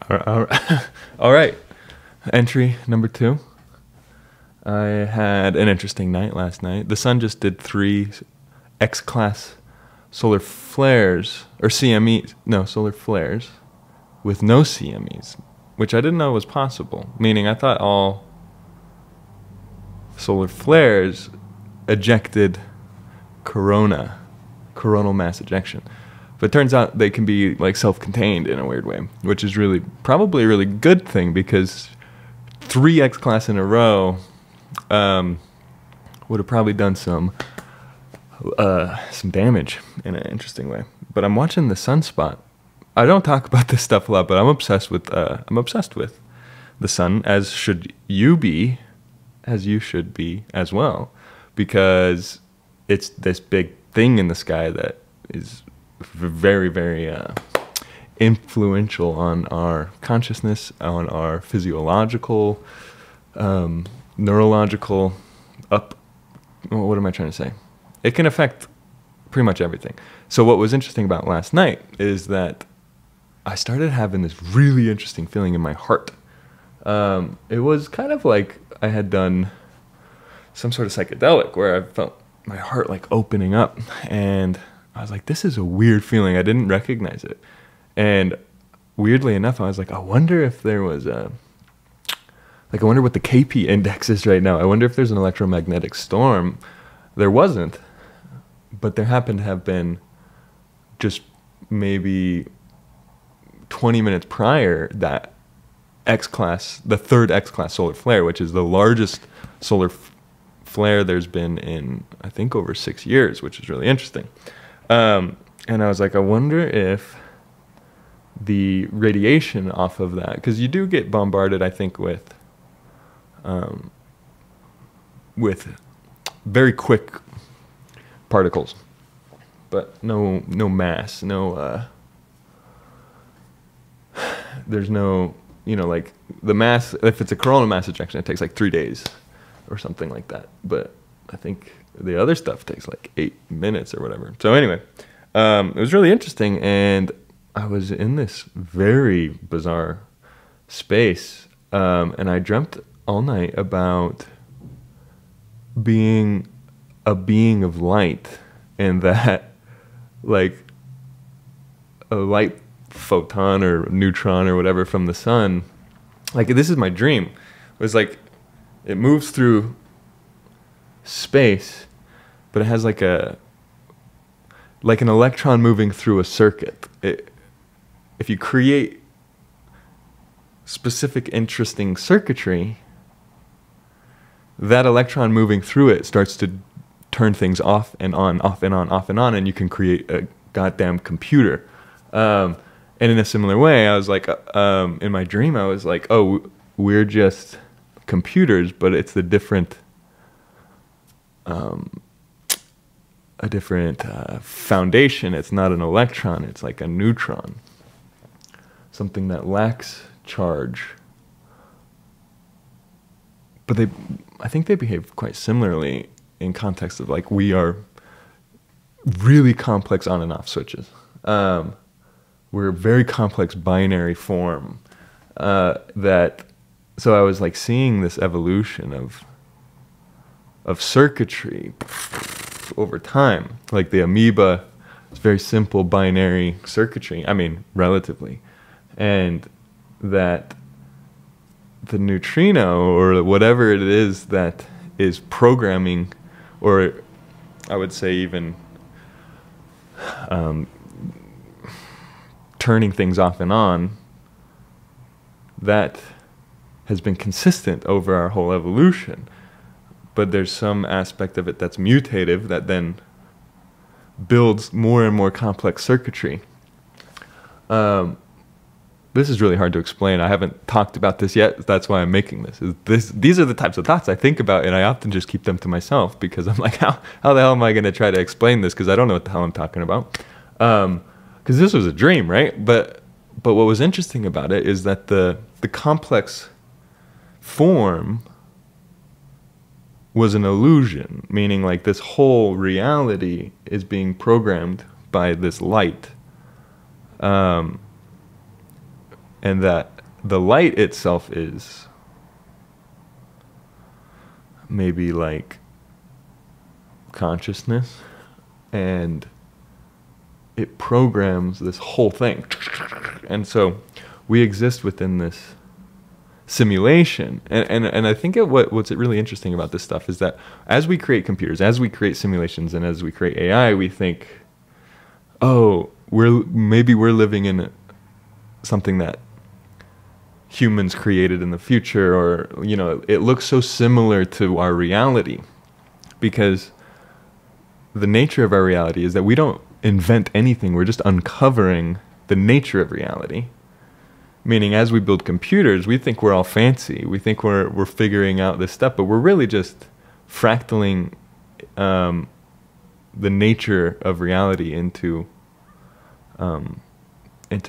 All right. Entry number 2. I had an interesting night last night. The sun just did 3 X-class solar flares, or CMEs, no, solar flares, with no CMEs, which I didn't know was possible. Meaning I thought all solar flares ejected coronal mass ejection. But it turns out they can be like self-contained in a weird way, which is probably a really good thing, because 3 X-class in a row would have probably done some damage in an interesting way. But I'm watching the sunspot. I don't talk about this stuff a lot, but I'm obsessed with the sun, as should you be, as you should be as well, because it's this big thing in the sky that is very, very influential on our consciousness, on our physiological, neurological, what am I trying to say? It can affect pretty much everything. So what was interesting about last night is that I started having this really interesting feeling in my heart. It was kind of like I had done some sort of psychedelic, where I felt my heart like opening up, and I was like, this is a weird feeling. I didn't recognize it. And weirdly enough, I was like, I wonder if there was I wonder what the KP index is right now. I wonder if there's an electromagnetic storm. There wasn't, but there happened to have been just maybe 20 minutes prior that X-class, the 3rd X-class solar flare, which is the largest solar flare there's been in, I think, over 6 years, which is really interesting. And I was like, I wonder if the radiation off of that, because you do get bombarded, I think, with very quick particles, but no mass, there's no, like the mass, if it's a coronal mass ejection, it takes like 3 days or something like that. But I think the other stuff takes like 8 minutes or whatever. So anyway, it was really interesting, and I was in this very bizarre space, and I dreamt all night about being a being of light, and that like a light photon or neutron or whatever from the sun, like this is my dream, it was like it moves through space, but it has like an electron moving through a circuit. If you create specific interesting circuitry, that electron moving through it starts to turn things off and on, off and on, off and on, and you can create a goddamn computer. And in a similar way, I was like, in my dream, I was like, oh, we're just computers, but it's a different foundation. It's not an electron, it's like a neutron, something that lacks charge. But I think they behave quite similarly in context of like we are really complex on and off switches. We're a very complex binary form, so I was like seeing this evolution of circuitry over time. Like the amoeba is very simple binary circuitry, I mean relatively, and that the neutrino, or whatever it is that is programming, or I would say even turning things off and on, that has been consistent over our whole evolution. But there's some aspect of it that's mutative, that then builds more and more complex circuitry. This is really hard to explain. I haven't talked about this yet. That's why I'm making this. These are the types of thoughts I think about, and I often just keep them to myself, because I'm like, how the hell am I going to try to explain this? Because I don't know what the hell I'm talking about. Because this was a dream, right? But what was interesting about it is that the complex form was an illusion, meaning like this whole reality is being programmed by this light. and that the light itself is maybe like consciousness, and it programs this whole thing. And so we exist within this simulation. And I think what's really interesting about this stuff is that as we create computers, as we create simulations, and as we create AI, we think, oh, maybe we're living in something that humans created in the future, or, you know, it looks so similar to our reality, because the nature of our reality is that we don't invent anything. We're just uncovering the nature of reality. Meaning, as we build computers, we think we're all fancy. We think we're figuring out this stuff, but we're really just fractaling the nature of reality into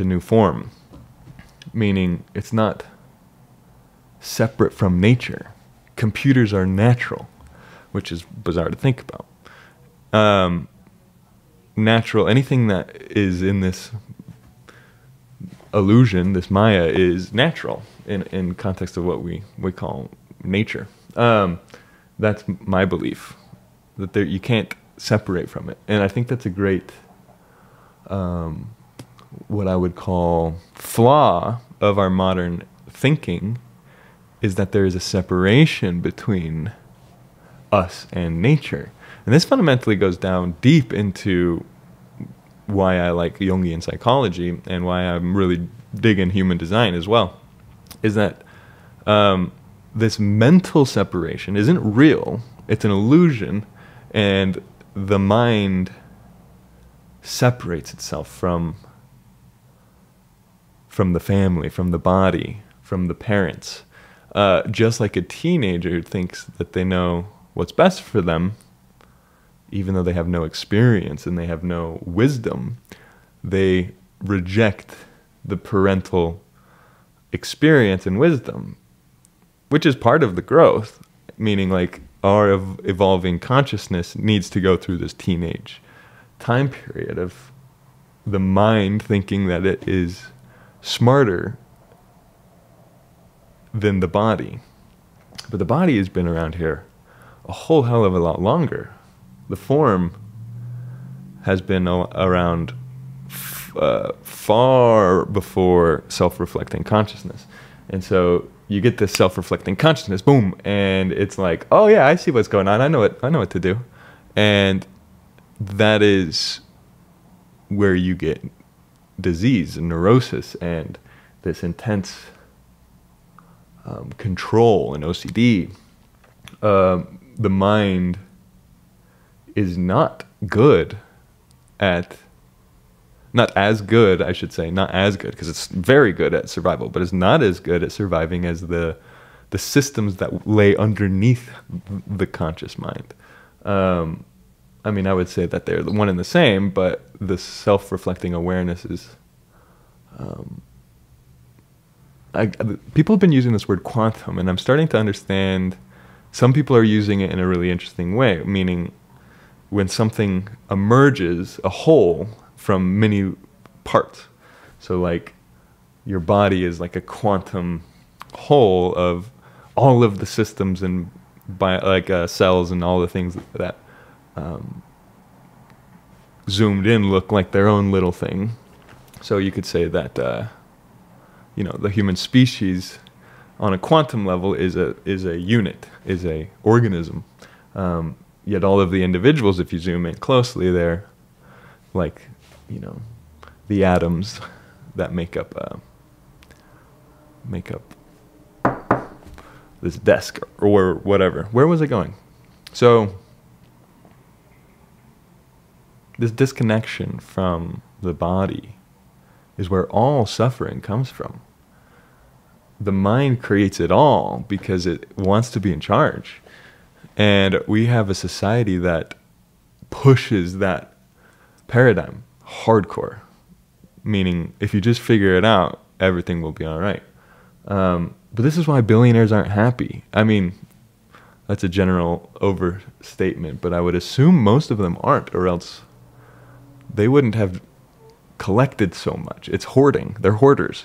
new form. Meaning, it's not separate from nature. Computers are natural, which is bizarre to think about. Natural, anything that is in this illusion, this Maya, is natural in context of what we call nature. That's my belief, that you can't separate from it. And I think that's a great, what I would call flaw of our modern thinking, is that there is a separation between us and nature. And this fundamentally goes down deep into why I like Jungian psychology, and why I'm really digging human design as well, is that this mental separation isn't real. It's an illusion, and the mind separates itself from the family, from the body, from the parents. Just like a teenager thinks that they know what's best for them, even though they have no experience and they have no wisdom, they reject the parental experience and wisdom, which is part of the growth. Meaning, like, our evolving consciousness needs to go through this teenage time period of the mind thinking that it is smarter than the body. But the body has been around here a whole hell of a lot longer. The form has been around far before self-reflecting consciousness. And so you get this self-reflecting consciousness, boom, and it's like, oh yeah, I see what's going on. I know what to do. And that is where you get disease and neurosis and this intense control and OCD. The mind is not good at, not as good, I should say, not as good, because it's very good at survival, but it's not as good at surviving as the systems that lay underneath the conscious mind. I mean, I would say that they're one and the same, but the self-reflecting awareness is... people have been using this word quantum, and I'm starting to understand some people are using it in a really interesting way, meaning when something emerges, a whole, from many parts. So like your body is like a quantum whole of all of the systems and cells and all the things that zoomed in look like their own little thing. So you could say that the human species on a quantum level is a unit, is a organism. Yet all of the individuals, if you zoom in closely, they're like, the atoms that make up this desk or whatever. Where was I going? So this disconnection from the body is where all suffering comes from. The mind creates it all because it wants to be in charge. And we have a society that pushes that paradigm hardcore. Meaning, if you just figure it out, everything will be all right. But this is why billionaires aren't happy. I mean, that's a general overstatement, but I would assume most of them aren't, or else they wouldn't have collected so much. It's hoarding. They're hoarders.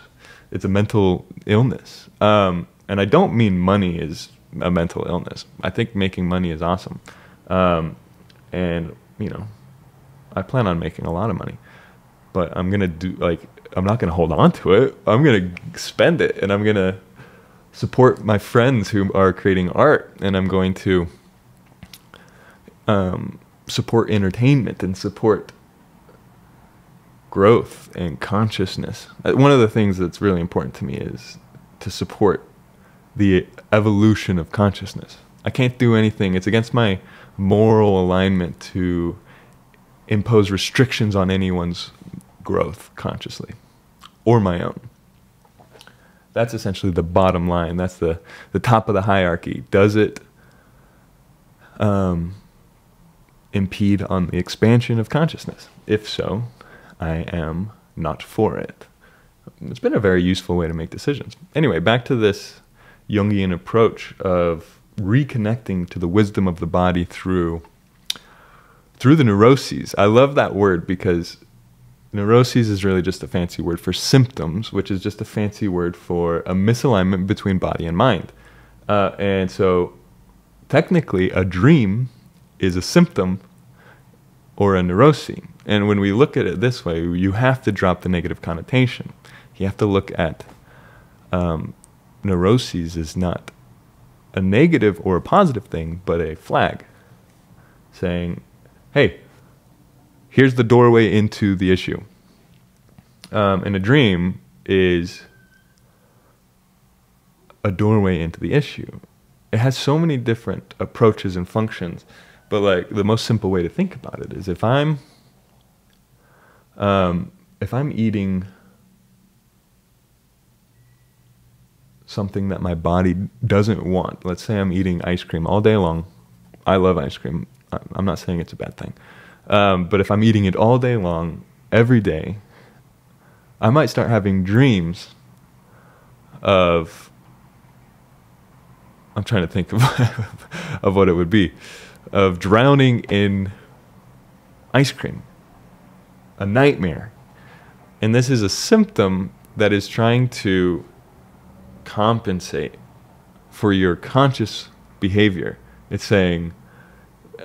It's a mental illness. And I don't mean money is a mental illness. I think making money is awesome. And, you know, I plan on making a lot of money. But I'm going to do, like, I'm not going to hold on to it. I'm going to spend it. And I'm going to support my friends who are creating art. And I'm going to support entertainment and support growth and consciousness. One of the things that's really important to me is to support the evolution of consciousness. I can't do anything. It's against my moral alignment to impose restrictions on anyone's growth consciously or my own. That's essentially the bottom line. That's the top of the hierarchy. Does it impede on the expansion of consciousness? If so, I am not for it. It's been a very useful way to make decisions. Anyway, back to this Jungian approach of reconnecting to the wisdom of the body through the neuroses. I love that word because neuroses is really just a fancy word for symptoms, which is just a fancy word for a misalignment between body and mind. And so technically a dream is a symptom or a neurose. And when we look at it this way, you have to drop the negative connotation. You have to look at neuroses as not a negative or a positive thing, but a flag saying, hey, here's the doorway into the issue. And a dream is a doorway into the issue. It has so many different approaches and functions, but like the most simple way to think about it is if I'm eating something that my body doesn't want, let's say I'm eating ice cream all day long. I love ice cream. I'm not saying it's a bad thing. But if I'm eating it all day long, every day, I might start having dreams of, I'm trying to think of what it would be, of drowning in ice cream. A nightmare. And this is a symptom that is trying to compensate for your conscious behavior. It's saying,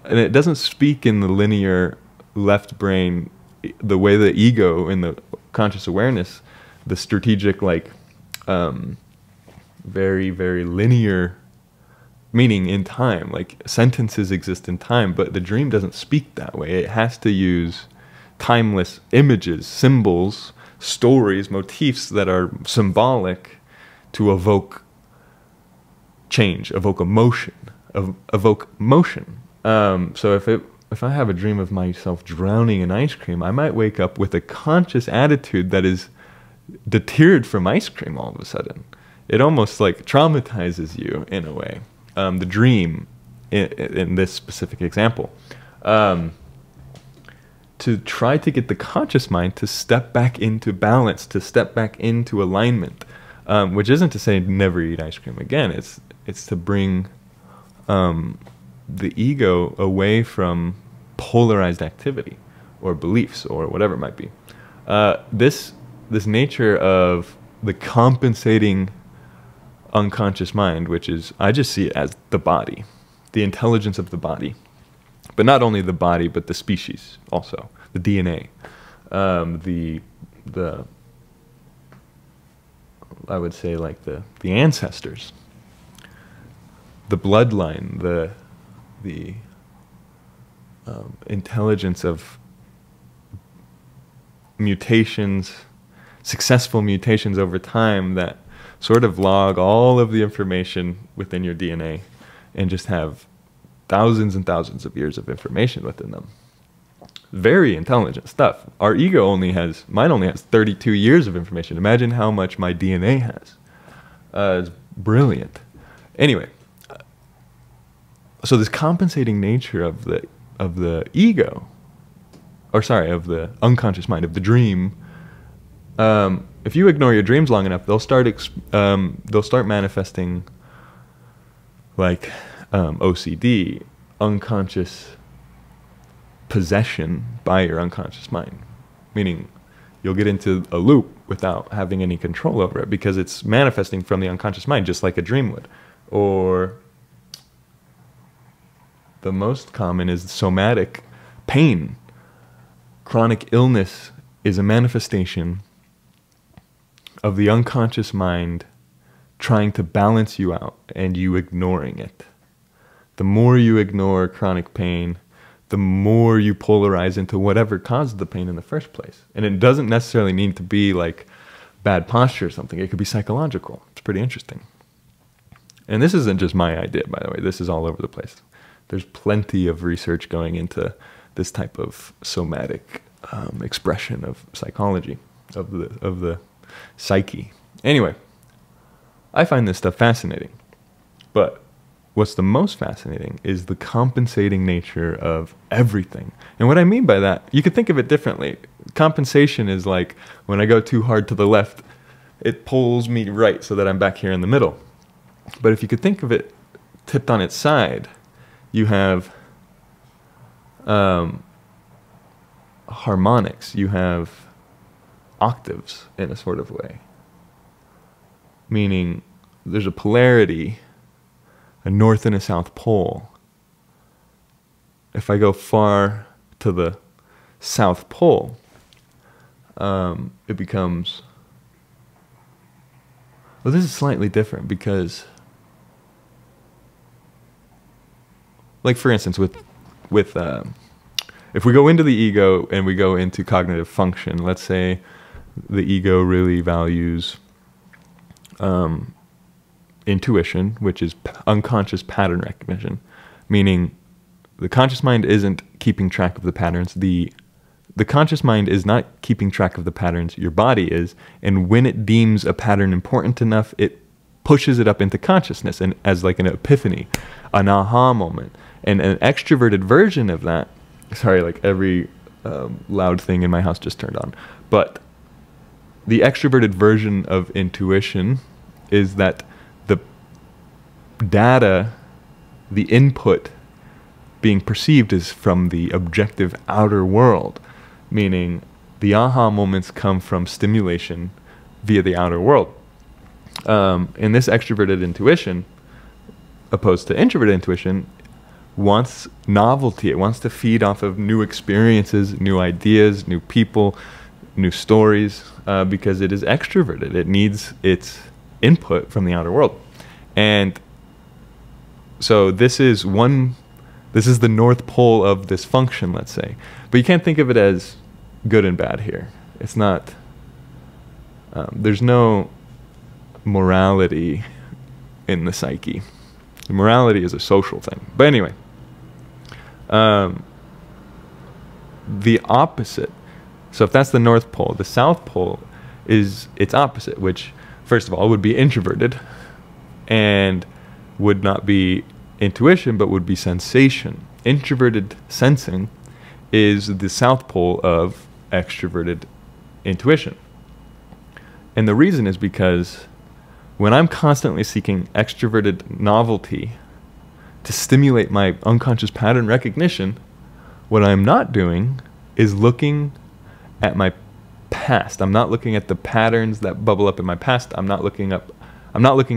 and it doesn't speak in the linear left brain, the way the ego in the conscious awareness, the strategic, like, very, very linear meaning in time. Like, sentences exist in time, but the dream doesn't speak that way. It has to use timeless images, symbols, stories, motifs that are symbolic to evoke change, evoke emotion, evoke motion. So if I have a dream of myself drowning in ice cream, I might wake up with a conscious attitude that is deterred from ice cream all of a sudden. It almost like traumatizes you in a way. The dream, in this specific example, to try to get the conscious mind to step back into balance, to step back into alignment, which isn't to say never eat ice cream again. It's to bring the ego away from polarized activity or beliefs or whatever it might be. This nature of the compensating unconscious mind, which is, I just see it as the body, the intelligence of the body, but not only the body, but the species also, the DNA, the I would say like the ancestors, the bloodline, the intelligence of mutations, successful mutations over time that sort of log all of the information within your DNA and just have thousands and thousands of years of information within them. Very intelligent stuff. Our ego mine only has 32 years of information. Imagine how much my DNA has. It's brilliant. Anyway, so this compensating nature of the ego, or sorry, of the unconscious mind, of the dream, if you ignore your dreams long enough, they'll start manifesting like OCD, unconscious possession by your unconscious mind. Meaning, you'll get into a loop without having any control over it because it's manifesting from the unconscious mind, just like a dream would. Or the most common is somatic pain. Chronic illness is a manifestation of the unconscious mind trying to balance you out and you ignoring it. The more you ignore chronic pain, the more you polarize into whatever caused the pain in the first place. And it doesn't necessarily need to be like bad posture or something. It could be psychological. It's pretty interesting. And this isn't just my idea, by the way. This is all over the place. There's plenty of research going into this type of somatic expression of psychology, of the psyche. Anyway, I find this stuff fascinating. But what's the most fascinating is the compensating nature of everything. And what I mean by that, you could think of it differently. Compensation is like when I go too hard to the left, it pulls me right so that I'm back here in the middle. But if you could think of it tipped on its side, you have harmonics, you have octaves in a sort of way. Meaning there's a polarity, a north and a south pole. If I go far to the south pole, it becomes... Well, this is slightly different because... Like, for instance, with if we go into the ego and we go into cognitive function, let's say the ego really values intuition, which is unconscious pattern recognition, meaning the conscious mind isn't keeping track of the patterns. The conscious mind is not keeping track of the patterns. Your body is, and when it deems a pattern important enough, it pushes it up into consciousness and as like an epiphany, an aha moment. And an extroverted version of that, sorry, like every loud thing in my house just turned on, but the extroverted version of intuition is that the data, the input being perceived is from the objective outer world, meaning the aha moments come from stimulation via the outer world. In this extroverted intuition, opposed to introverted intuition, wants novelty. It wants to feed off of new experiences, new ideas, new people, new stories, because it is extroverted. It needs its input from the outer world. And so this is the north pole of this function, let's say. But you can't think of it as good and bad here. It's not, there's no morality in the psyche. Morality is a social thing. But anyway, the opposite. So if that's the North Pole, the South Pole is its opposite, which, first of all, would be introverted and would not be intuition, but would be sensation. Introverted sensing is the South Pole of extroverted intuition. And the reason is because when I'm constantly seeking extroverted novelty to stimulate my unconscious pattern recognition, what I'm not doing is looking at my past. I'm not looking at the patterns that bubble up in my past. I'm not looking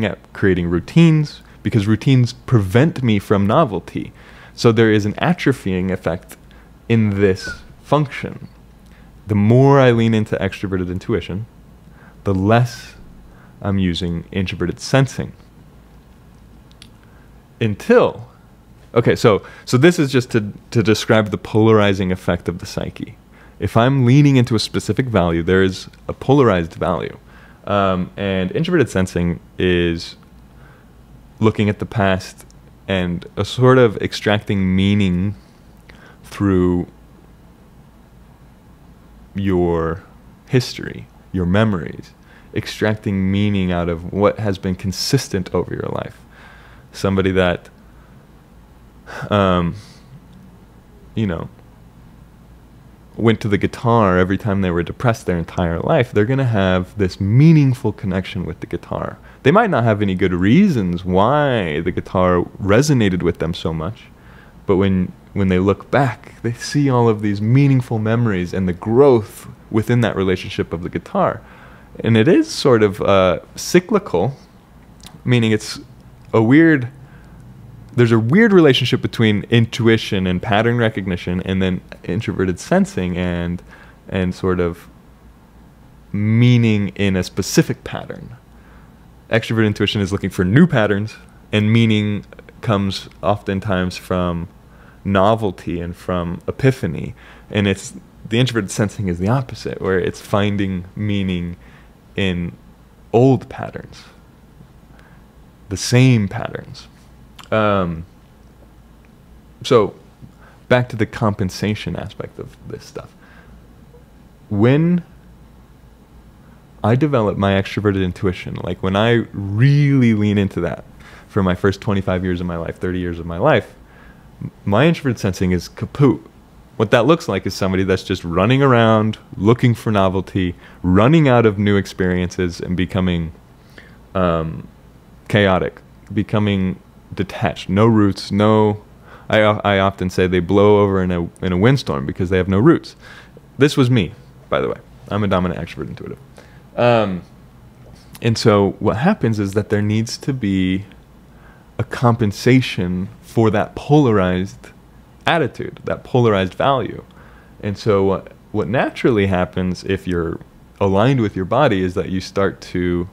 at creating routines, because routines prevent me from novelty. So there is an atrophying effect in this function. The more I lean into extroverted intuition, the less I'm using introverted sensing. Until, okay, so this is just to describe the polarizing effect of the psyche. If I'm leaning into a specific value, there is a polarized value. And introverted sensing is looking at the past and a sort of extracting meaning through your history, your memories, extracting meaning out of what has been consistent over your life. Somebody that, went to the guitar every time they were depressed their entire life, they're going to have this meaningful connection with the guitar. They might not have any good reasons why the guitar resonated with them so much, but when when they look back, they see all of these meaningful memories and the growth within that relationship of the guitar. And it is sort of cyclical, meaning it's a weird, there's a weird relationship between intuition and pattern recognition, and then introverted sensing and sort of meaning in a specific pattern. Extroverted intuition is looking for new patterns, and meaning comes oftentimes from novelty and from epiphany. And it's the introverted sensing is the opposite, where it's finding meaning in old patterns, the same patterns. So back to the compensation aspect of this stuff. When I develop my extroverted intuition, like when I really lean into that for my first 25 years of my life, 30 years of my life, my introverted sensing is kaput. What that looks like is somebody that's just running around, looking for novelty, running out of new experiences, and becoming chaotic, becoming detached, no roots, no... I often say they blow over in a windstorm because they have no roots. This was me, by the way. I'm a dominant extrovert intuitive. And so what happens is that there needs to be a compensation for that polarized attitude, that polarized value. And so what naturally happens if you're aligned with your body is that you start to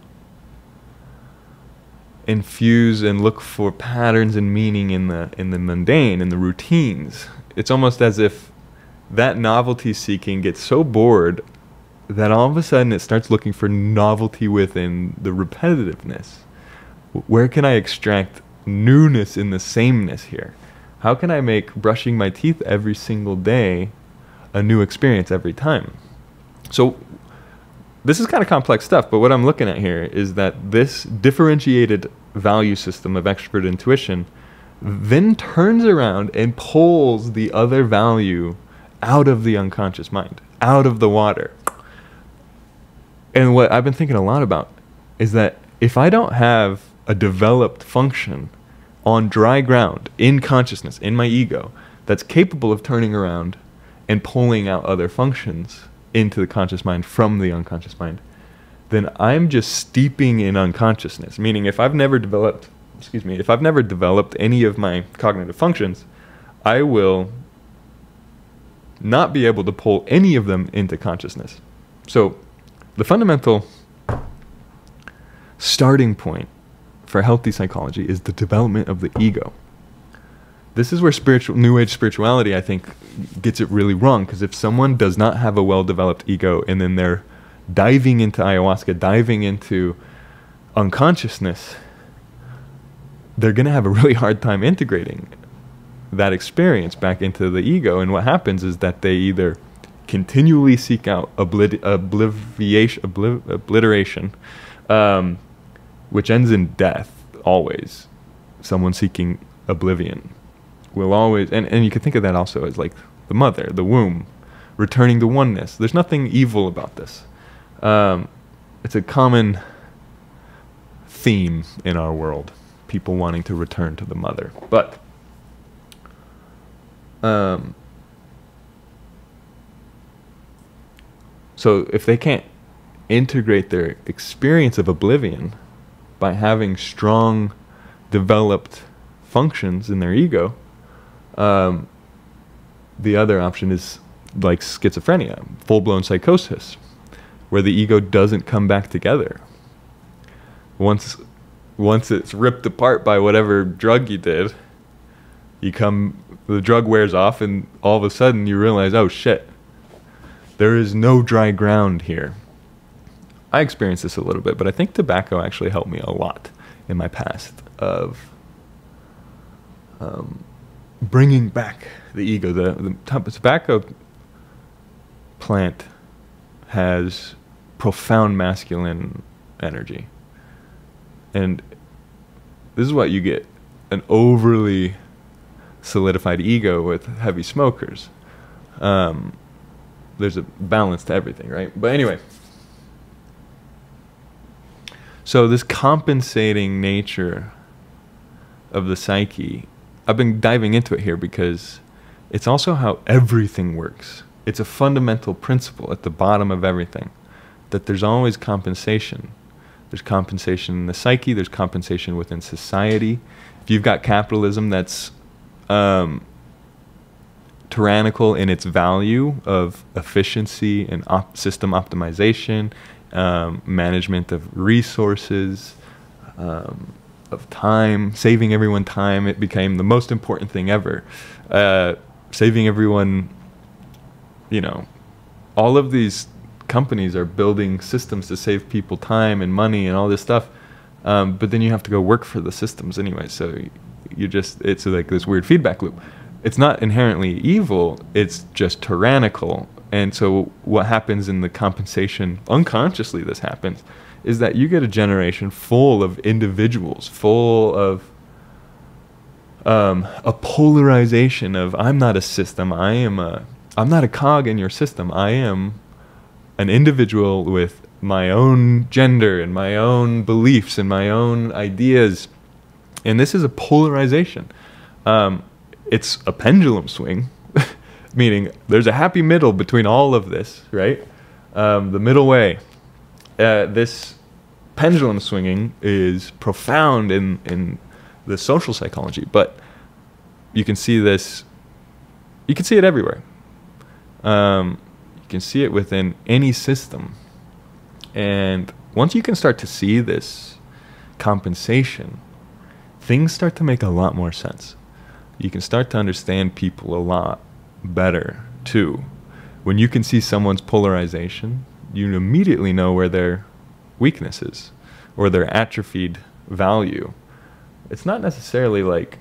infuse and look for patterns and meaning in the mundane, in the routines. It's almost as if that novelty seeking gets so bored that all of a sudden it starts looking for novelty within the repetitiveness. Where can I extract newness in the sameness here? How can I make brushing my teeth every single day a new experience every time? So this is kind of complex stuff, but what I'm looking at here is that this differentiated value system of extrovert intuition then turns around and pulls the other value out of the unconscious mind, out of the water. And what I've been thinking a lot about is that if I don't have a developed function on dry ground, in consciousness, in my ego, that's capable of turning around and pulling out other functions into the conscious mind from the unconscious mind, then I'm just steeping in unconsciousness. Meaning if I've never developed, if I've never developed any of my cognitive functions, I will not be able to pull any of them into consciousness. So the fundamental starting point for healthy psychology is the development of the ego. This is where New Age spirituality, I think, gets it really wrong, because if someone does not have a well-developed ego and then they're diving into ayahuasca, diving into unconsciousness, they're going to have a really hard time integrating that experience back into the ego. And what happens is that they either continually seek out obliteration, which ends in death, always. Someone seeking oblivion will always, and you can think of that also as like the mother, the womb, returning to oneness. There's nothing evil about this. It's a common theme in our world, people wanting to return to the mother. But so if they can't integrate their experience of oblivion by having strong developed functions in their ego, the other option is like schizophrenia, full-blown psychosis, where the ego doesn't come back together. Once it's ripped apart by whatever drug you did, the drug wears off, and all of a sudden you realize, oh shit, there is no dry ground here. I experienced this a little bit, but I think tobacco actually helped me a lot in my past of bringing back the ego. The tobacco plant has profound masculine energy. And this is what you get, an overly solidified ego with heavy smokers. There's a balance to everything, right? But anyway, so this compensating nature of the psyche, I've been diving into it here because it's also how everything works. It's a fundamental principle at the bottom of everything, that there's always compensation. There's compensation in the psyche, there's compensation within society. If you've got capitalism that's tyrannical in its value of efficiency and system optimization, management of resources, of time, saving everyone time, it became the most important thing ever. Saving everyone, you know, all of these companies are building systems to save people time and money and all this stuff, but then you have to go work for the systems anyway, so you just, it's like this weird feedback loop. It's not inherently evil, it's just tyrannical. And so what happens in the compensation, unconsciously this happens, is that you get a generation full of individuals, full of a polarization of, I'm not a system, I'm not a cog in your system, I am an individual with my own gender and my own beliefs and my own ideas. And this is a polarization. It's a pendulum swing, meaning there's a happy middle between all of this, right? The middle way. This pendulum swinging is profound in the social psychology, but you can see this, you can see it everywhere. You can see it within any system. And once you can start to see this compensation, things start to make a lot more sense. You can start to understand people a lot better too. When you can see someone's polarization, you immediately know where their weakness is or their atrophied value. It's not necessarily like,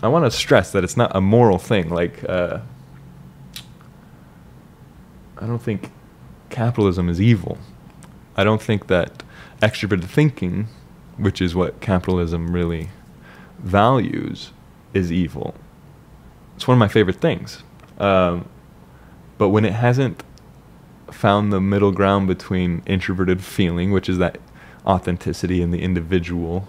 I want to stress that it's not a moral thing. Like, I don't think capitalism is evil. I don't think that extroverted thinking, which is what capitalism really values, is evil. It's one of my favorite things. But when it hasn't found the middle ground between introverted feeling, which is that authenticity in the individual,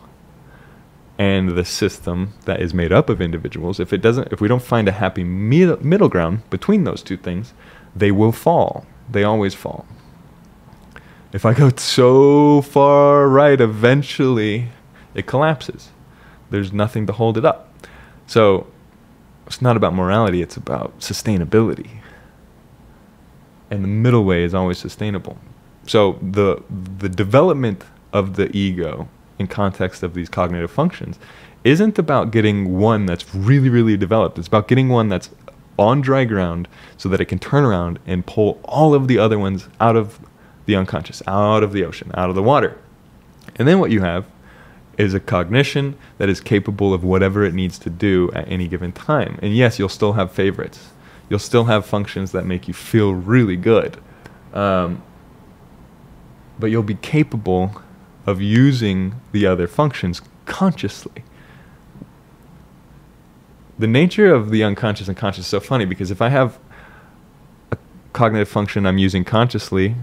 and the system that is made up of individuals, if we don't find a happy middle ground between those two things, they will fall. They always fall. If I go so far right, eventually it collapses. There's nothing to hold it up. So it's not about morality, it's about sustainability. And the middle way is always sustainable. So the development of the ego in context of these cognitive functions isn't about getting one that's really, really developed. It's about getting one that's on dry ground so that it can turn around and pull all of the other ones out of the unconscious, out of the ocean, out of the water. And then what you have is a cognition that is capable of whatever it needs to do at any given time. And yes, you'll still have favorites. You'll still have functions that make you feel really good. But you'll be capable of using the other functions consciously. The nature of the unconscious and conscious is so funny, because if I have a cognitive function I'm using consciously,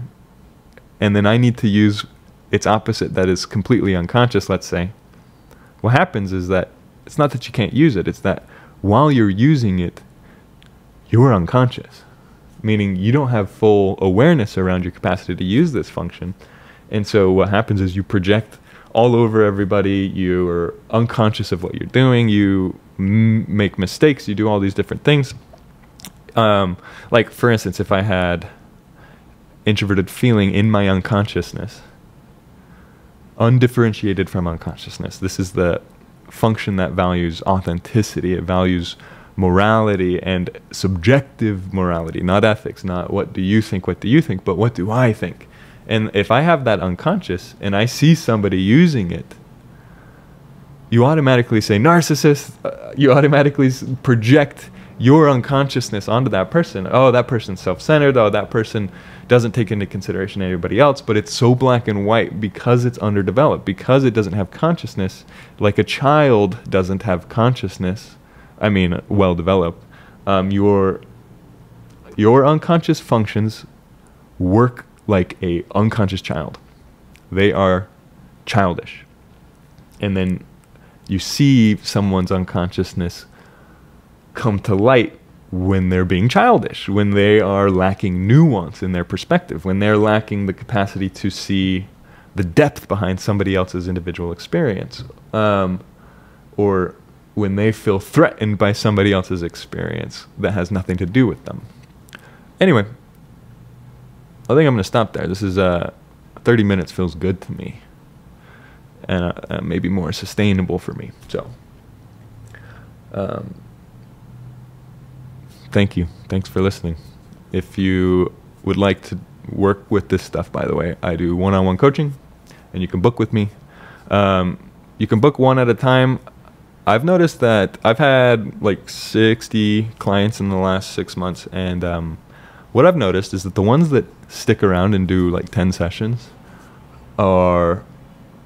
and then I need to use its opposite that is completely unconscious, let's say, what happens is that it's not that you can't use it, it's that while you're using it, you're unconscious. Meaning you don't have full awareness around your capacity to use this function. And so what happens is you project all over everybody, you're unconscious of what you're doing, you make mistakes, you do all these different things. Like, for instance, if I had introverted feeling in my unconsciousness, undifferentiated from unconsciousness, this is the function that values authenticity, it values morality and subjective morality, not ethics, not what do you think, but what do I think? And if I have that unconscious and I see somebody using it, you automatically say narcissist, you automatically project your unconsciousness onto that person. Oh, that person's self-centered, oh, that person doesn't take into consideration anybody else, but it's so black and white because it's underdeveloped, because it doesn't have consciousness, like a child doesn't have consciousness, I mean, well developed. Your unconscious functions work like a unconscious child. They are childish. And then you see someone's unconsciousness come to light when they're being childish, when they are lacking nuance in their perspective, when they're lacking the capacity to see the depth behind somebody else's individual experience, or when they feel threatened by somebody else's experience that has nothing to do with them. Anyway, I think I'm going to stop there. This is 30 minutes feels good to me, and maybe more sustainable for me. So, thank you. Thanks for listening. If you would like to work with this stuff, by the way, I do one-on-one coaching, and you can book with me. You can book one at a time. I've noticed that I've had like 60 clients in the last 6 months, and what I've noticed is that the ones that stick around and do like 10 sessions are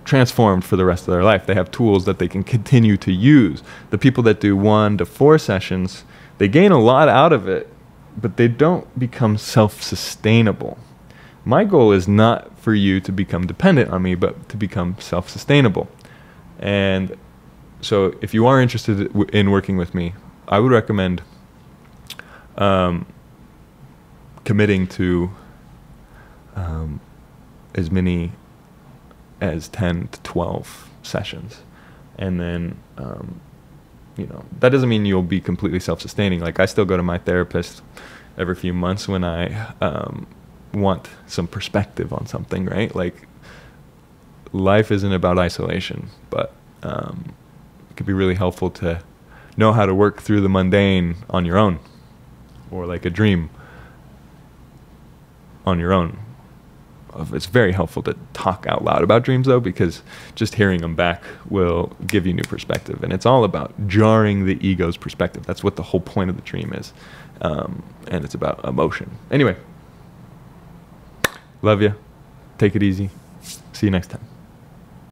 transformed for the rest of their life. They have tools that they can continue to use. The people that do 1 to 4 sessions, they gain a lot out of it, but they don't become self-sustainable. My goal is not for you to become dependent on me, but to become self-sustainable. And so if you are interested in working with me, I would recommend committing to as many as 10 to 12 sessions. And then, you know, that doesn't mean you'll be completely self-sustaining. Like, I still go to my therapist every few months when I want some perspective on something, right? Like, life isn't about isolation, but it could be really helpful to know how to work through the mundane on your own, or like a dream on your own. It's very helpful to talk out loud about dreams, though, because just hearing them back will give you new perspective. And it's all about jarring the ego's perspective. That's what the whole point of the dream is. And it's about emotion. Anyway, love you. Take it easy. See you next time.